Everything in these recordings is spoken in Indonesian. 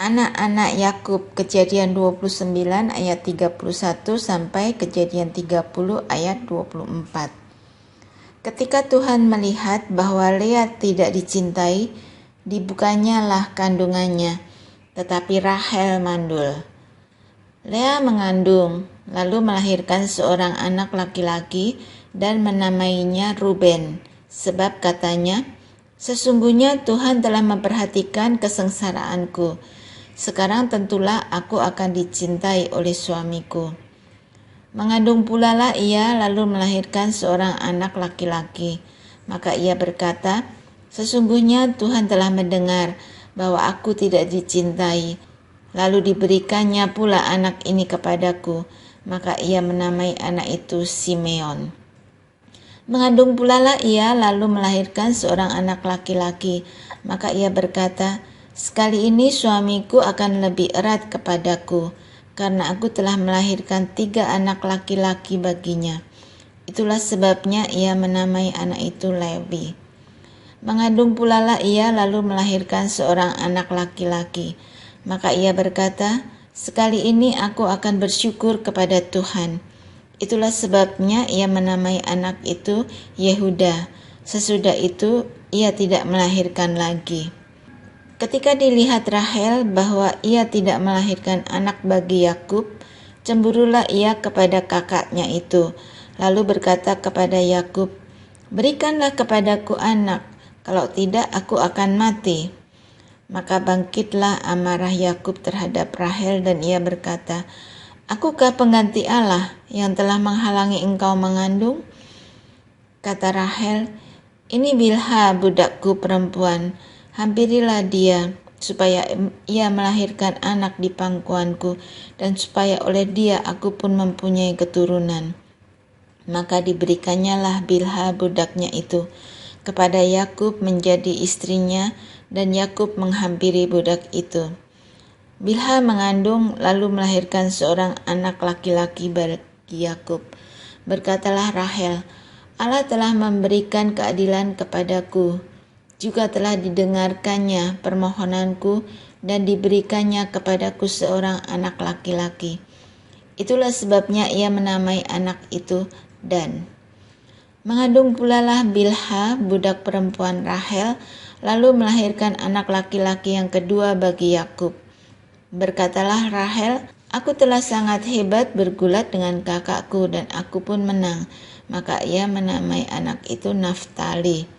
Anak-anak Yakub, Kejadian 29 ayat 31 sampai Kejadian 30 ayat 24. Ketika Tuhan melihat bahwa Lea tidak dicintai, dibukanyalah kandungannya, tetapi Rahel mandul. Lea mengandung, lalu melahirkan seorang anak laki-laki dan menamainya Ruben, sebab katanya, "Sesungguhnya Tuhan telah memperhatikan kesengsaraanku. Sekarang tentulah aku akan dicintai oleh suamiku." Mengandung pula lah ia lalu melahirkan seorang anak laki-laki. Maka ia berkata, "Sesungguhnya Tuhan telah mendengar bahwa aku tidak dicintai. Lalu diberikannya pula anak ini kepadaku." Maka ia menamai anak itu Simeon. Mengandung pula lah ia lalu melahirkan seorang anak laki-laki. Maka ia berkata, "Sekali ini suamiku akan lebih erat kepadaku, karena aku telah melahirkan 3 anak laki-laki baginya." Itulah sebabnya ia menamai anak itu Lewi. Mengandung pula lah ia lalu melahirkan seorang anak laki-laki. Maka ia berkata, "Sekali ini aku akan bersyukur kepada Tuhan." Itulah sebabnya ia menamai anak itu Yehuda. Sesudah itu ia tidak melahirkan lagi. Ketika dilihat Rahel bahwa ia tidak melahirkan anak bagi Yakub, cemburulah ia kepada kakaknya itu, lalu berkata kepada Yakub, "Berikanlah kepadaku anak, kalau tidak aku akan mati." Maka bangkitlah amarah Yakub terhadap Rahel dan ia berkata, "Akukah pengganti Allah yang telah menghalangi engkau mengandung?" Kata Rahel, "Ini Bilha budakku perempuan, hampirilah dia, supaya ia melahirkan anak di pangkuanku, dan supaya oleh dia aku pun mempunyai keturunan." Maka diberikannya lah Bilha budaknya itu kepada Yakub menjadi istrinya, dan Yakub menghampiri budak itu. Bilha mengandung lalu melahirkan seorang anak laki-laki bagi Yakub. Berkatalah Rahel, "Allah telah memberikan keadilan kepadaku, juga telah didengarkannya permohonanku dan diberikannya kepadaku seorang anak laki-laki." Itulah sebabnya ia menamai anak itu Dan. Mengandung pula lah Bilha, budak perempuan Rahel, lalu melahirkan anak laki-laki yang kedua bagi Yakub. Berkatalah Rahel, "Aku telah sangat hebat bergulat dengan kakakku dan aku pun menang." Maka ia menamai anak itu Naftali.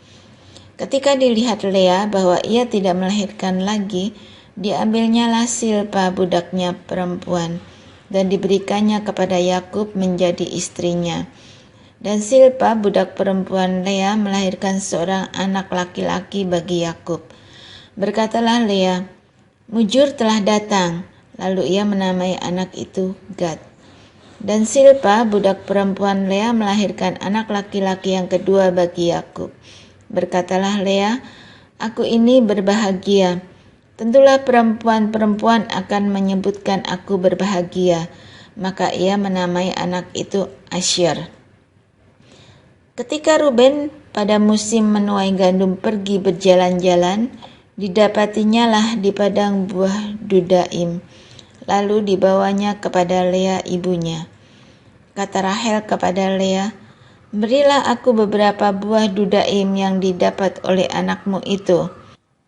Ketika dilihat Lea bahwa ia tidak melahirkan lagi, diambilnyalah Silpa budaknya perempuan dan diberikannya kepada Yakub menjadi istrinya. Dan Silpa budak perempuan Lea melahirkan seorang anak laki-laki bagi Yakub. Berkatalah Lea, "Mujur telah datang." Lalu ia menamai anak itu Gad. Dan Silpa budak perempuan Lea melahirkan anak laki-laki yang kedua bagi Yakub. Berkatalah Lea, "Aku ini berbahagia. Tentulah perempuan-perempuan akan menyebutkan aku berbahagia." Maka ia menamai anak itu Asyir. Ketika Ruben pada musim menuai gandum pergi berjalan-jalan, didapatinya lah di padang buah Dudaim, lalu dibawanya kepada Lea ibunya. Kata Rahel kepada Lea, "Berilah aku beberapa buah Dudaim yang didapat oleh anakmu itu."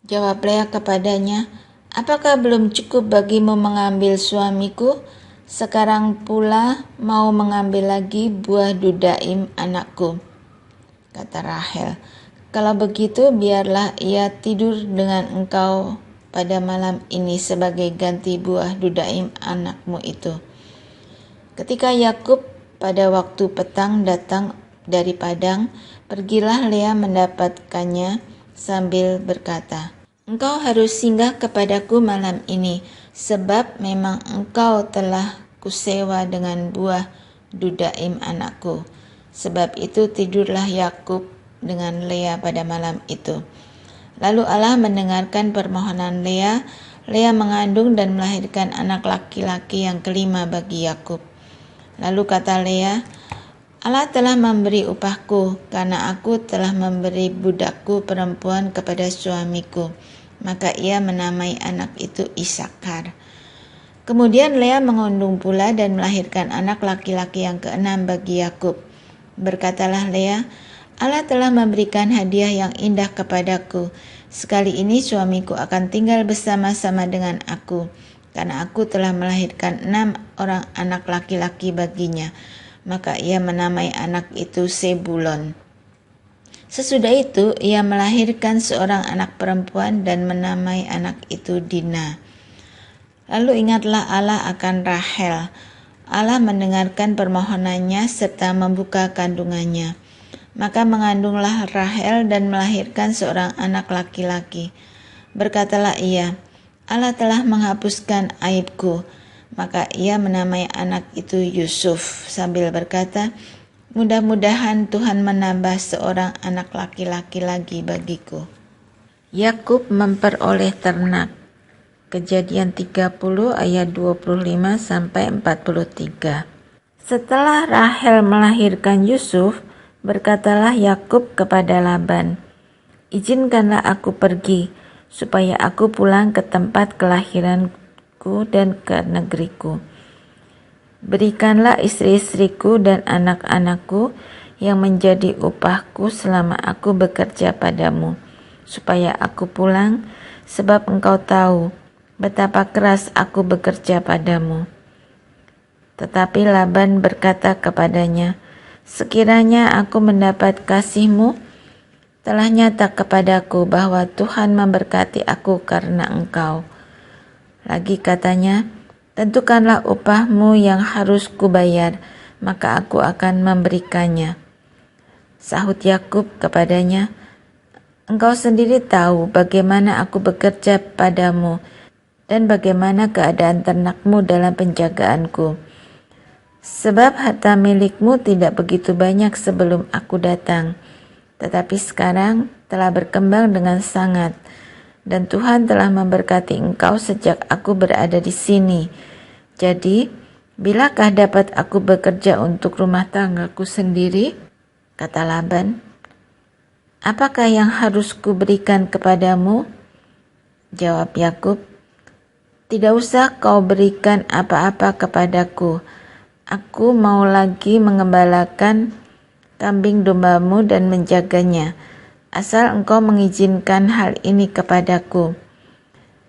Jawab Lea kepadanya, "Apakah belum cukup bagimu mengambil suamiku? Sekarang pula mau mengambil lagi buah Dudaim anakku." Kata Rahel, "Kalau begitu biarlah ia tidur dengan engkau pada malam ini sebagai ganti buah Dudaim anakmu itu." Ketika Yakub pada waktu petang datang dari padang, pergilah Lea mendapatkannya sambil berkata, "Engkau harus singgah kepadaku malam ini, sebab memang engkau telah kusewa dengan buah Dudaim anakku." Sebab itu tidurlah Yakub dengan Lea pada malam itu. Lalu Allah mendengarkan permohonan Lea. Lea mengandung dan melahirkan anak laki-laki yang kelima bagi Yakub. Lalu kata Lea, "Allah telah memberi upahku, karena aku telah memberi budakku perempuan kepada suamiku." Maka ia menamai anak itu Isakar. Kemudian Lea mengandung pula dan melahirkan anak laki-laki yang keenam bagi Yakub. Berkatalah Lea, Allah telah memberikan hadiah yang indah kepadaku. Sekali ini suamiku akan tinggal bersama-sama dengan aku, karena aku telah melahirkan 6 orang anak laki-laki baginya. Maka ia menamai anak itu Sebulon. Sesudah itu ia melahirkan seorang anak perempuan dan menamai anak itu Dina. Lalu ingatlah Allah akan Rahel. Allah mendengarkan permohonannya serta membuka kandungannya. Maka mengandunglah Rahel dan melahirkan seorang anak laki-laki. Berkatalah ia, Allah telah menghapuskan aibku. Maka ia menamai anak itu Yusuf sambil berkata, mudah-mudahan Tuhan menambah seorang anak laki-laki lagi bagiku. Yakub memperoleh ternak. Kejadian 30 ayat 25 sampai 43. Setelah Rahel melahirkan Yusuf, berkatalah Yakub kepada Laban, izinkanlah aku pergi, supaya aku pulang ke tempat kelahiranku dan ke negeriku. Berikanlah istri-istriku dan anak-anakku yang menjadi upahku selama aku bekerja padamu, supaya aku pulang, sebab engkau tahu betapa keras aku bekerja padamu. Tetapi Laban berkata kepadanya, sekiranya aku mendapat kasih-Mu, telah nyata kepadaku bahwa Tuhan memberkati aku karena engkau. Lagi katanya, tentukanlah upah-Mu yang harus kubayar, maka aku akan memberikannya. Sahut Yakub kepadanya, engkau sendiri tahu bagaimana aku bekerja padamu, dan bagaimana keadaan ternakmu dalam penjagaanku. Sebab harta milikmu tidak begitu banyak sebelum aku datang, tetapi sekarang telah berkembang dengan sangat, dan Tuhan telah memberkati engkau sejak aku berada di sini. Jadi, bilakah dapat aku bekerja untuk rumah tanggaku sendiri? Kata Laban, apakah yang harus kuberikan kepadamu? Jawab Yakub, tidak usah kau berikan apa-apa kepadaku. Aku mau lagi mengembalakan kambing dombamu dan menjaganya, asal engkau mengizinkan hal ini kepadaku.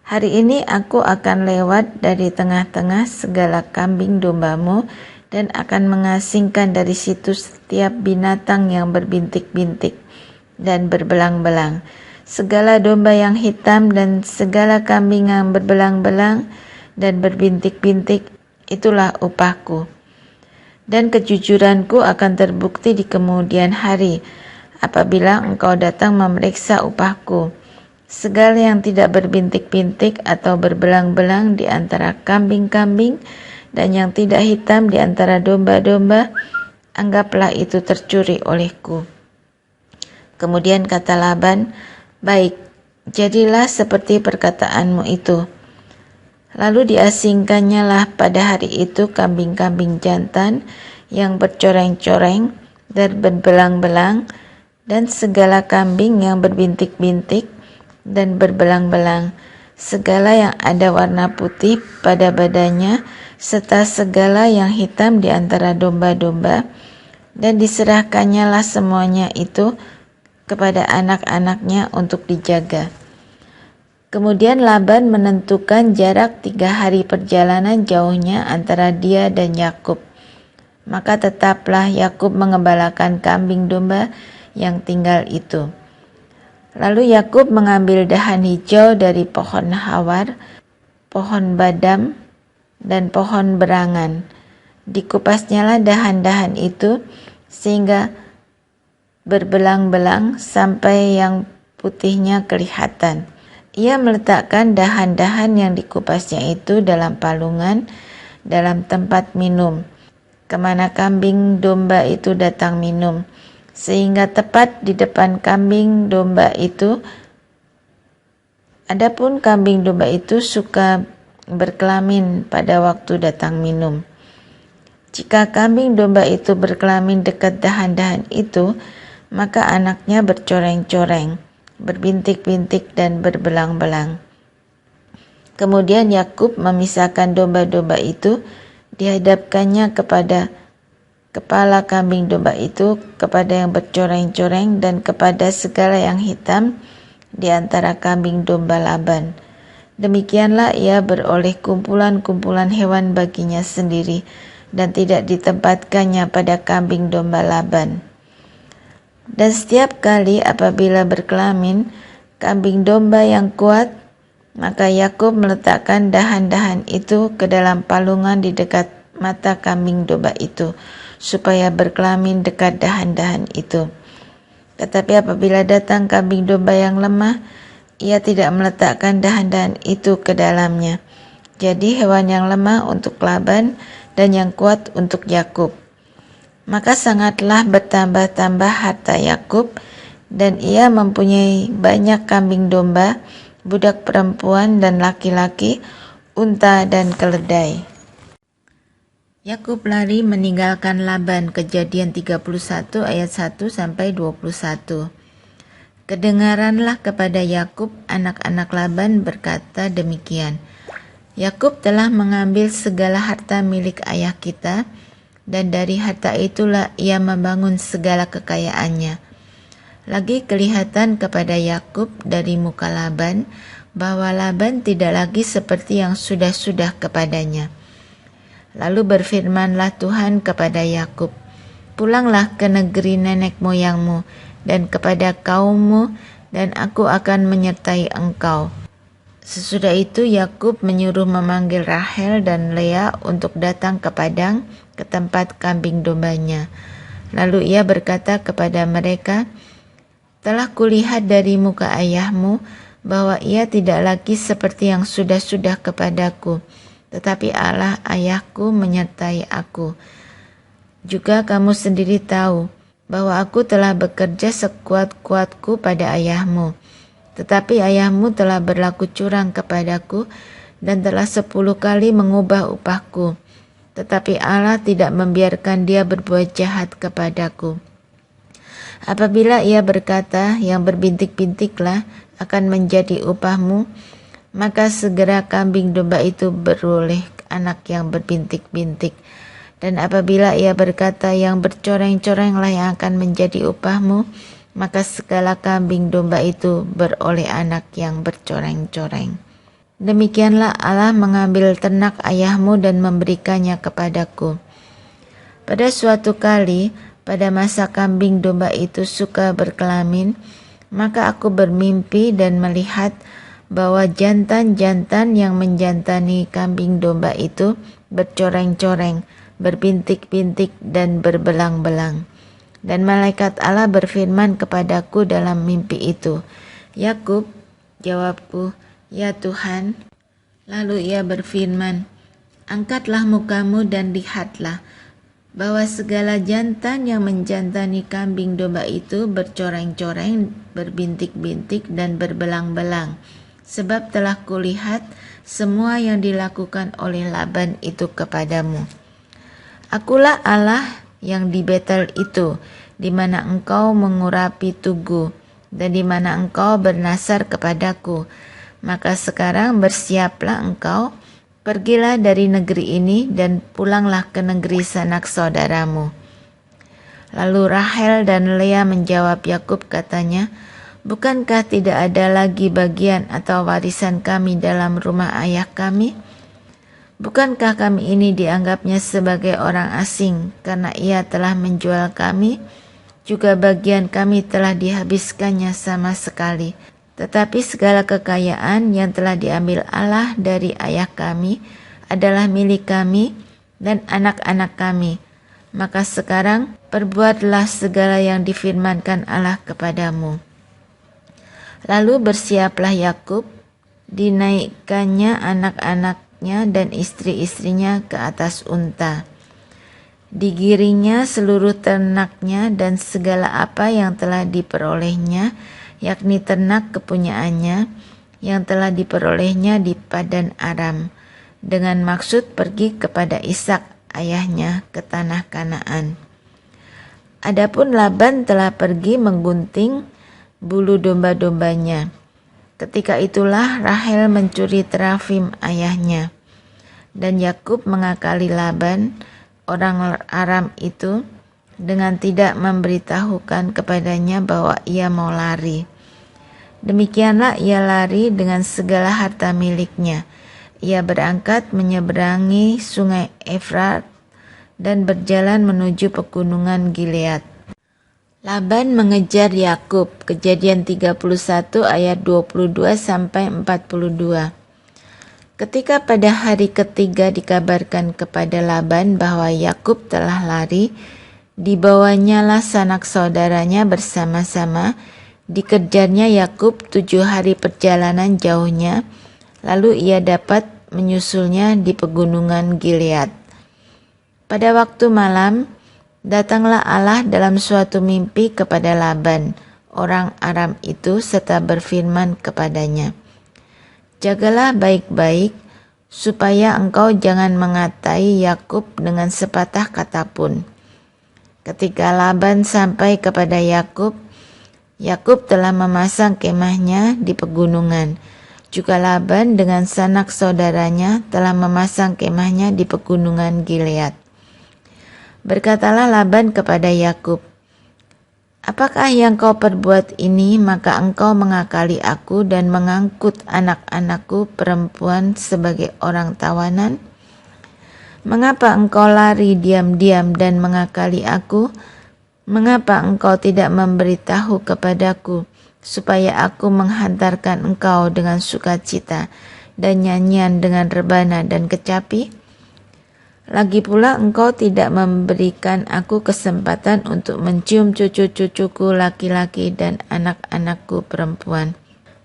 Hari ini aku akan lewat dari tengah-tengah segala kambing dombamu dan akan mengasingkan dari situ setiap binatang yang berbintik-bintik dan berbelang-belang, segala domba yang hitam dan segala kambing yang berbelang-belang dan berbintik-bintik, itulah upahku. Dan kejujuranku akan terbukti di kemudian hari, apabila engkau datang memeriksa upahku. Segala yang tidak berbintik-bintik atau berbelang-belang di antara kambing-kambing dan yang tidak hitam di antara domba-domba, anggaplah itu tercuri olehku. Kemudian kata Laban, baik, jadilah seperti perkataanmu itu. Lalu diasingkannya lah pada hari itu kambing-kambing jantan yang bercoreng-coreng dan berbelang-belang, dan segala kambing yang berbintik-bintik dan berbelang-belang, segala yang ada warna putih pada badannya, serta segala yang hitam di antara domba-domba, dan diserahkannya lah semuanya itu kepada anak-anaknya untuk dijaga. Kemudian Laban menentukan jarak 3 hari perjalanan jauhnya antara dia dan Yakub. Maka tetaplah Yakub mengembalakan kambing domba yang tinggal itu. Lalu Yakub mengambil dahan hijau dari pohon hawar, pohon badam, dan pohon berangan. Dikupasnyalah dahan-dahan itu sehingga berbelang-belang sampai yang putihnya kelihatan. Ia meletakkan dahan-dahan yang dikupasnya itu dalam palungan, dalam tempat minum, kemana kambing domba itu datang minum, sehingga tepat di depan kambing domba itu. Adapun kambing domba itu suka berkelamin pada waktu datang minum. Jika kambing domba itu berkelamin dekat dahan-dahan itu, maka anaknya bercoreng-coreng. berbintik-bintik dan berbelang-belang. Kemudian Yakub memisahkan domba-domba itu, dihadapkannya kepada kepala kambing domba itu, kepada yang bercoreng-coreng dan kepada segala yang hitam di antara kambing domba Laban. Demikianlah ia beroleh kumpulan-kumpulan hewan baginya sendiri dan tidak ditempatkannya pada kambing domba Laban. Dan setiap kali apabila berkelamin kambing domba yang kuat, maka Yakub meletakkan dahan-dahan itu ke dalam palungan di dekat mata kambing domba itu, supaya berkelamin dekat dahan-dahan itu. Tetapi apabila datang kambing domba yang lemah, ia tidak meletakkan dahan-dahan itu ke dalamnya. Jadi hewan yang lemah untuk Laban dan yang kuat untuk Yakub. Maka sangatlah bertambah-tambah harta Yakub, dan ia mempunyai banyak kambing domba, budak perempuan dan laki-laki, unta dan keledai. Yakub lari meninggalkan Laban. Kejadian 31 ayat 1 sampai 21. Kedengaranlah kepada Yakub anak-anak Laban berkata demikian, Yakub telah mengambil segala harta milik ayah kita, dan dari harta itulah ia membangun segala kekayaannya. Lagi kelihatan kepada Yakub dari muka Laban bahwa Laban tidak lagi seperti yang sudah-sudah kepadanya. Lalu berfirmanlah Tuhan kepada Yakub, pulanglah ke negeri nenek moyangmu dan kepada kaummu, dan aku akan menyertai engkau. Sesudah itu Yakub menyuruh memanggil Rahel dan Lea untuk datang ke padang, ke tempat kambing dombanya. Lalu ia berkata kepada mereka, telah kulihat dari muka ayahmu bahwa ia tidak lagi seperti yang sudah-sudah kepadaku, tetapi Allah ayahku menyertai aku. Juga kamu sendiri tahu bahwa aku telah bekerja sekuat-kuatku pada ayahmu, tetapi ayahmu telah berlaku curang kepadaku dan telah 10 kali mengubah upahku, tetapi Allah tidak membiarkan dia berbuat jahat kepadaku. Apabila ia berkata, yang berbintik-bintiklah akan menjadi upahmu, maka segera kambing domba itu beroleh anak yang berbintik-bintik. Dan apabila ia berkata, yang bercoreng-corenglah yang akan menjadi upahmu, maka segala kambing domba itu beroleh anak yang bercoreng-coreng. Demikianlah Allah mengambil ternak ayahmu dan memberikannya kepadaku. Pada suatu kali, pada masa kambing domba itu suka berkelamin, maka aku bermimpi dan melihat bahwa jantan-jantan yang menjantani kambing domba itu bercoreng-coreng, berbintik-bintik dan berbelang-belang. Dan malaikat Allah berfirman kepadaku dalam mimpi itu, Yakub, jawabku, ya Tuhan. Lalu ia berfirman, angkatlah mukamu dan lihatlah bahwa segala jantan yang menjantani kambing domba itu bercoreng-coreng, berbintik-bintik dan berbelang-belang. Sebab telah kulihat semua yang dilakukan oleh Laban itu kepadamu. Akulah Allah yang di Betel itu, di mana engkau mengurapi tugu, dan di mana engkau bernasar kepadaku. Maka sekarang bersiaplah engkau, pergilah dari negeri ini dan pulanglah ke negeri sanak saudaramu. Lalu Rahel dan Lea menjawab Yakub katanya, bukankah tidak ada lagi bagian atau warisan kami dalam rumah ayah kami? Bukankah kami ini dianggapnya sebagai orang asing karena ia telah menjual kami? Juga bagian kami telah dihabiskannya sama sekali. Tetapi segala kekayaan yang telah diambil Allah dari ayah kami adalah milik kami dan anak-anak kami. Maka sekarang perbuatlah segala yang difirmankan Allah kepadamu. Lalu bersiaplah Yakub, dinaikkannya anak-anaknya dan istri-istrinya ke atas unta. Digiringnya seluruh ternaknya dan segala apa yang telah diperolehnya, yakni ternak kepunyaannya yang telah diperolehnya di Padan Aram, dengan maksud pergi kepada Ishak ayahnya ke tanah Kanaan. Adapun Laban telah pergi menggunting, bulu domba-dombanya. Ketika itulah Rahel mencuri terafim ayahnya. Dan Yakub mengakali Laban, orang Aram itu, dengan tidak memberitahukan kepadanya bahwa ia mau lari. Demikianlah ia lari dengan segala harta miliknya. Ia berangkat menyeberangi sungai Efrat dan berjalan menuju pegunungan Gilead. Laban mengejar Yakub. Kejadian 31 ayat 22 sampai 42. Ketika pada hari ketiga dikabarkan kepada Laban bahwa Yakub telah lari, dibawanyalah sanak saudaranya bersama-sama. Dikejarnya Yakub 7 hari perjalanan jauhnya, lalu ia dapat menyusulnya di pegunungan Gilead. Pada waktu malam, datanglah Allah dalam suatu mimpi kepada Laban, orang Aram itu, serta berfirman kepadanya, "Jagalah baik-baik, supaya engkau jangan mengatai Yakub dengan sepatah kata pun." Ketika Laban sampai kepada Yakub, Yakub telah memasang kemahnya di pegunungan. Juga Laban dengan sanak saudaranya telah memasang kemahnya di pegunungan Gilead. Berkatalah Laban kepada Yakub, "Apakah yang kau perbuat ini? Maka engkau mengakali aku dan mengangkut anak-anakku perempuan sebagai orang tawanan? Mengapa engkau lari diam-diam dan mengakali aku? Mengapa engkau tidak memberitahu kepadaku, supaya aku menghantarkan engkau dengan sukacita dan nyanyian dengan rebana dan kecapi? Lagi pula engkau tidak memberikan aku kesempatan untuk mencium cucu-cucuku laki-laki dan anak-anakku perempuan.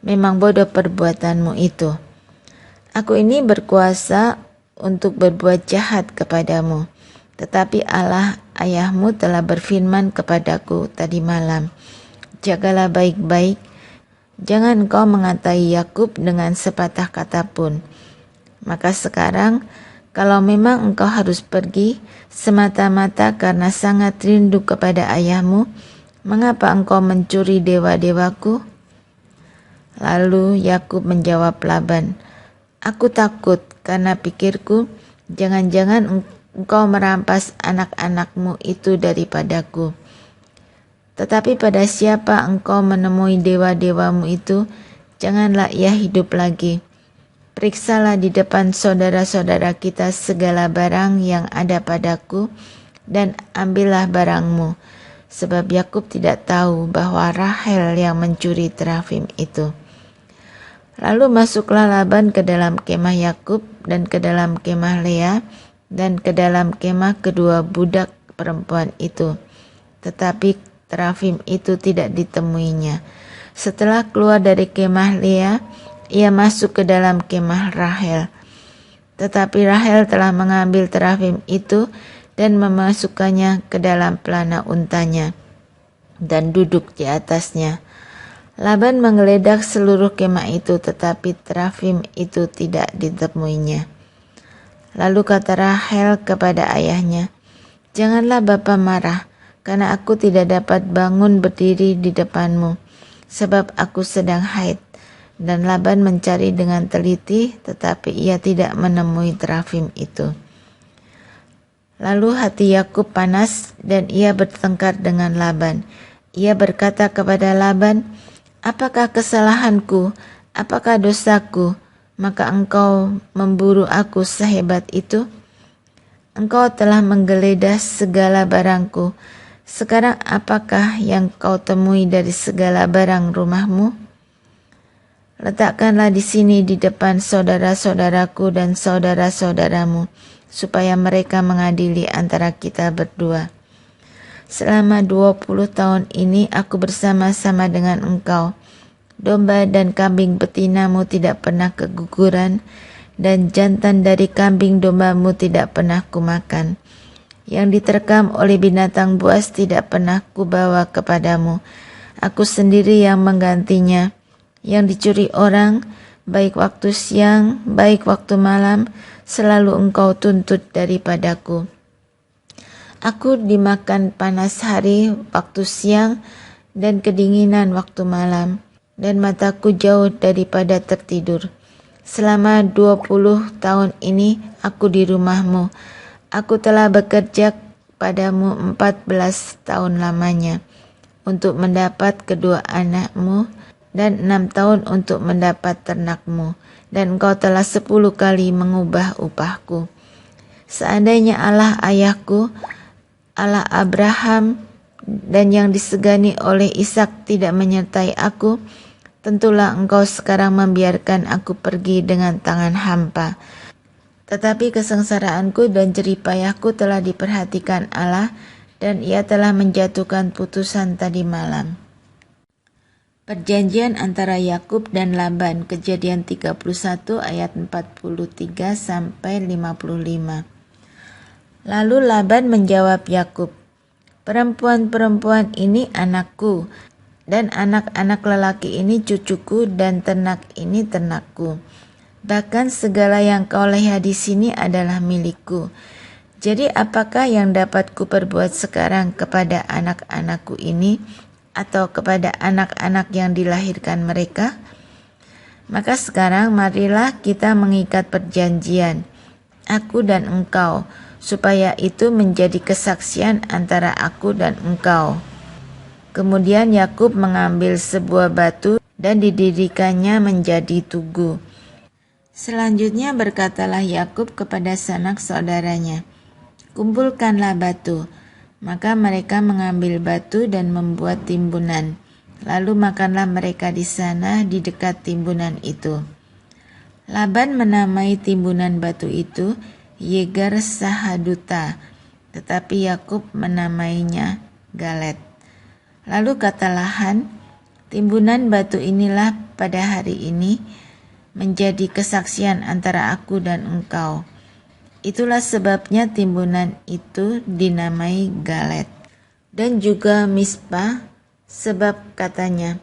Memang bodoh perbuatanmu itu. Aku ini berkuasa untuk berbuat jahat kepadamu. Tetapi Allah ayahmu telah berfirman kepadaku tadi malam, jagalah baik-baik, jangan engkau mengatai Yakub dengan sepatah kata pun. Maka sekarang, kalau memang engkau harus pergi semata-mata karena sangat rindu kepada ayahmu, mengapa engkau mencuri dewa-dewaku?" Lalu Yakub menjawab Laban, "Aku takut karena pikirku, jangan-jangan engkau merampas anak-anakmu itu daripadaku. Tetapi pada siapa engkau menemui dewa-dewamu itu, janganlah ia hidup lagi. Periksalah di depan saudara-saudara kita segala barang yang ada padaku, dan ambillah barangmu." Sebab Yakub tidak tahu bahwa Rahel yang mencuri terafim itu. Lalu masuklah Laban ke dalam kemah Yakub dan ke dalam kemah Lea dan ke dalam kemah kedua budak perempuan itu. Tetapi terafim itu tidak ditemuinya. Setelah keluar dari kemah Lea, ia masuk ke dalam kemah Rahel. Tetapi Rahel telah mengambil terafim itu dan memasukkannya ke dalam pelana untanya dan duduk di atasnya. Laban menggeledah seluruh kemah itu, tetapi terafim itu tidak ditemuinya. Lalu kata Rahel kepada ayahnya, "Janganlah bapa marah, karena aku tidak dapat bangun berdiri di depanmu, sebab aku sedang haid." Dan Laban mencari dengan teliti, tetapi ia tidak menemui terafim itu. Lalu hati Yakub panas dan ia bertengkar dengan Laban. Ia berkata kepada Laban, "Apakah kesalahanku? Apakah dosaku? Maka engkau memburu aku sehebat itu? Engkau telah menggeledah segala barangku. Sekarang apakah yang kau temui dari segala barang rumahmu? Letakkanlah di sini di depan saudara-saudaraku dan saudara-saudaramu, supaya mereka mengadili antara kita berdua. Selama 20 tahun ini aku bersama-sama dengan engkau. Domba dan kambing betinamu tidak pernah keguguran, dan jantan dari kambing dombamu tidak pernah kumakan. Yang diterkam oleh binatang buas tidak pernah kubawa kepadamu. Aku sendiri yang menggantinya. Yang dicuri orang, baik waktu siang, baik waktu malam, selalu engkau tuntut daripadaku. Aku dimakan panas hari waktu siang, dan kedinginan waktu malam, dan mataku jauh daripada tertidur. Selama 20 tahun ini aku di rumahmu. Aku telah bekerja padamu 14 tahun lamanya untuk mendapat kedua anakmu dan 6 tahun untuk mendapat ternakmu, dan engkau telah 10 kali mengubah upahku. Seandainya Allah ayahku, Allah Abraham dan yang disegani oleh Ishak tidak menyertai aku, tentulah engkau sekarang membiarkan aku pergi dengan tangan hampa. Tetapi kesengsaraanku dan jeripayahku telah diperhatikan Allah, dan Ia telah menjatuhkan putusan tadi malam. Perjanjian antara Yakub dan Laban, Kejadian 31 ayat 43 sampai 55. Lalu Laban menjawab Yakub, "Perempuan-perempuan ini anakku, dan anak-anak lelaki ini cucuku, dan ternak ini ternakku. Bahkan segala yang kau lihat di sini adalah milikku. Jadi apakah yang dapat kuperbuat sekarang kepada anak-anakku ini, atau kepada anak-anak yang dilahirkan mereka? Maka sekarang marilah kita mengikat perjanjian, aku dan engkau, supaya itu menjadi kesaksian antara aku dan engkau." Kemudian Yakub mengambil sebuah batu dan didirikannya menjadi tugu. Selanjutnya berkatalah Yakub kepada sanak saudaranya, "Kumpulkanlah batu." Maka mereka mengambil batu dan membuat timbunan. Lalu makanlah mereka di sana di dekat timbunan itu. Laban menamai timbunan batu itu Yegar Sahaduta, tetapi Yakub menamainya Galet. Lalu kata Lahan, "Timbunan batu inilah pada hari ini menjadi kesaksian antara aku dan engkau." Itulah sebabnya timbunan itu dinamai Galet. Dan juga Mispa, sebab katanya,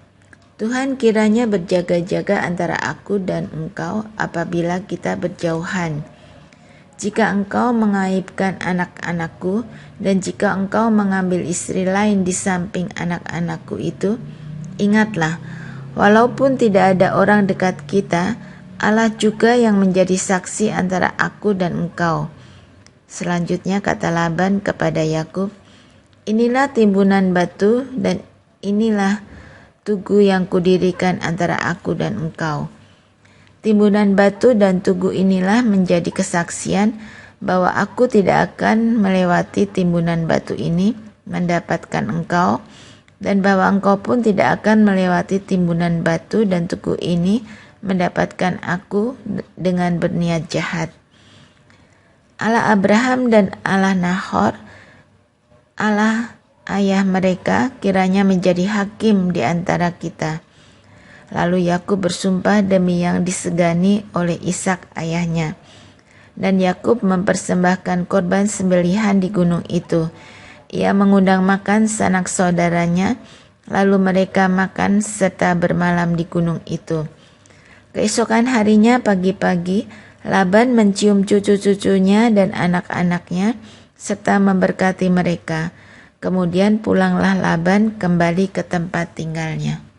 "Tuhan kiranya berjaga-jaga antara aku dan engkau apabila kita berjauhan. Jika engkau mengaibkan anak-anakku, dan jika engkau mengambil istri lain di samping anak-anakku itu, ingatlah, walaupun tidak ada orang dekat kita, Allah juga yang menjadi saksi antara aku dan engkau." Selanjutnya kata Laban kepada Yakub, "Inilah timbunan batu dan inilah tugu yang kudirikan antara aku dan engkau. Timbunan batu dan tugu inilah menjadi kesaksian bahwa aku tidak akan melewati timbunan batu ini mendapatkan engkau, dan bahwa engkau pun tidak akan melewati timbunan batu dan tugu ini mendapatkan aku dengan berniat jahat. Allah Abraham dan Allah Nahor, Allah ayah mereka, kiranya menjadi hakim di antara kita." Lalu Yakub bersumpah demi yang disegani oleh Ishak ayahnya. Dan Yakub mempersembahkan korban sembelihan di gunung itu. Ia mengundang makan sanak saudaranya, lalu mereka makan serta bermalam di gunung itu. Keesokan harinya pagi-pagi, Laban mencium cucu-cucunya dan anak-anaknya, serta memberkati mereka. Kemudian pulanglah Laban kembali ke tempat tinggalnya.